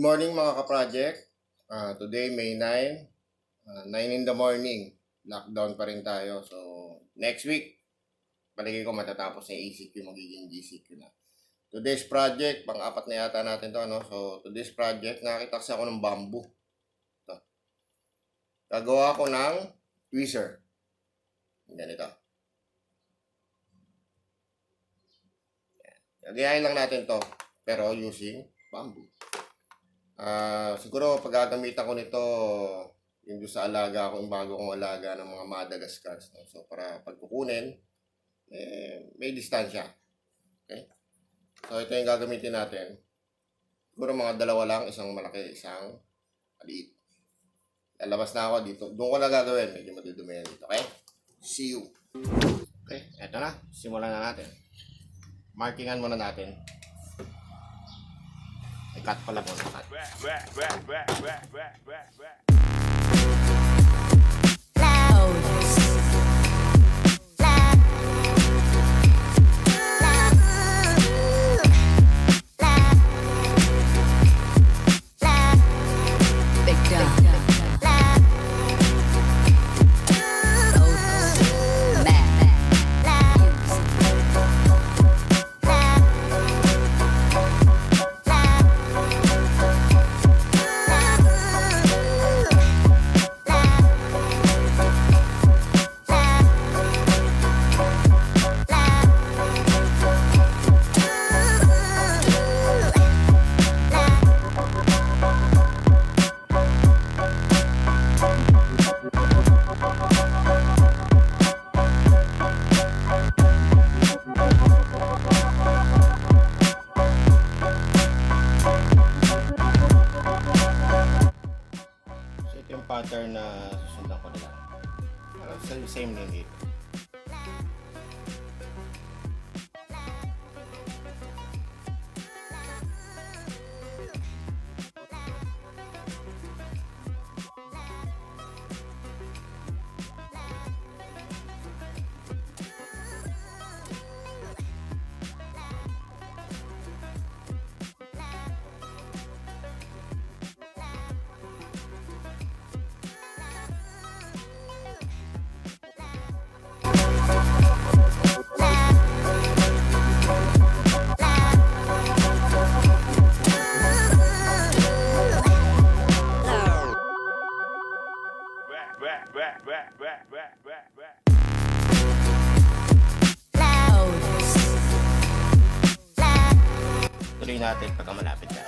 Good morning mga ka-project. Today May 9, 9 in the morning. Lockdown pa rin tayo. So next week, palagay ko matatapos yung ACQ, magiging GCQ na. Today's project, pang-apat na yata natin to, no? So today's project, nakakita kasi ako ng bamboo. Ito. Gagawa ko ng tweezer. Ganito. Gagayahin lang natin to, pero using bamboo. Siguro pag gagamitan ko nito yung sa alaga ko, yung bago kong alaga ng mga Madagascar, no? So para pagkukunin may distansya. Okay, so ito yung gagamitin natin. Siguro mga dalawa lang, isang malaki, isang maliit. Lalabas na ako dito, doon ko na gagawin, medyo madudumi yan dito. Okay, see you. Okay, eto na, simulan na natin. Markingan muna natin. Cut pala po sa cut. Pattern na susundan ko nila. Same din dito. Tuloy natin pagka malapit na.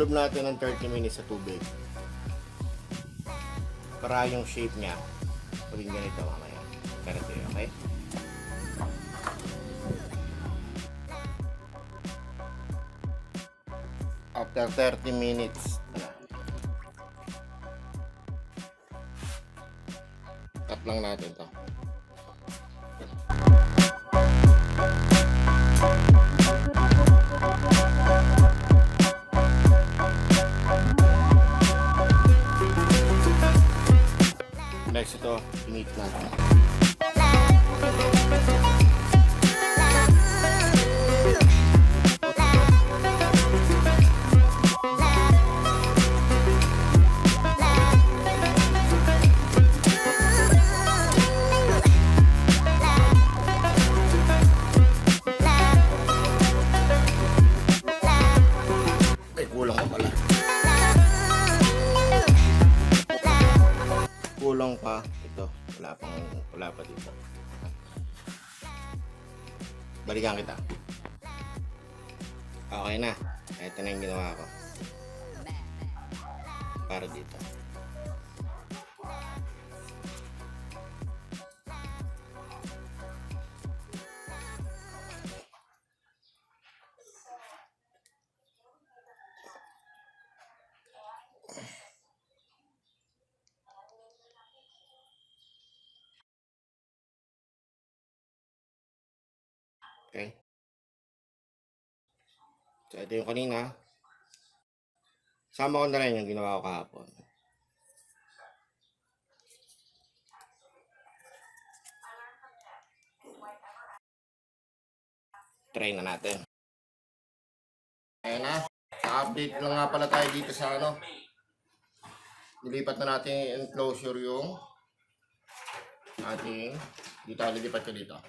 Ikulublob natin ng 30 minutes sa tubig. Para yung shape niya maging ganito mamaya. Ganito yun, okay? After 30 minutes, cut lang natin to. Next ito, pinit natin. Ay, kulang pa pala. Kulang pa ito, wala pa dito. Balikan kita. Okay na, ito na yung ginawa ko para dito. Okay. So, ito yung kanina. Sama ko na rin yung ginawa ko kahapon. Try na natin. Ayan na. Update lang nga pala tayo dito sa ano. Nilipat na natin yung enclosure yung ating dito. Lilipat ko dito.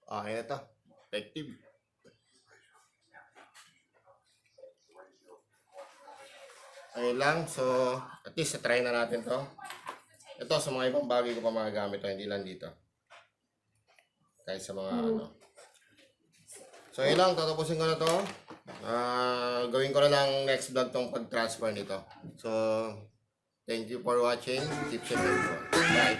Okay na to. Effective. Ayun lang. So, at least try na natin to. Ito sa mga ibang bagay ko pa magagamit to. Hindi lang dito. Kahit sa mga ano. So, ayun lang. Tatapusin ko na to. Gawin ko na lang next vlog tong pag-transfer nito. So, thank you for watching. Keep safe everyone. Bye.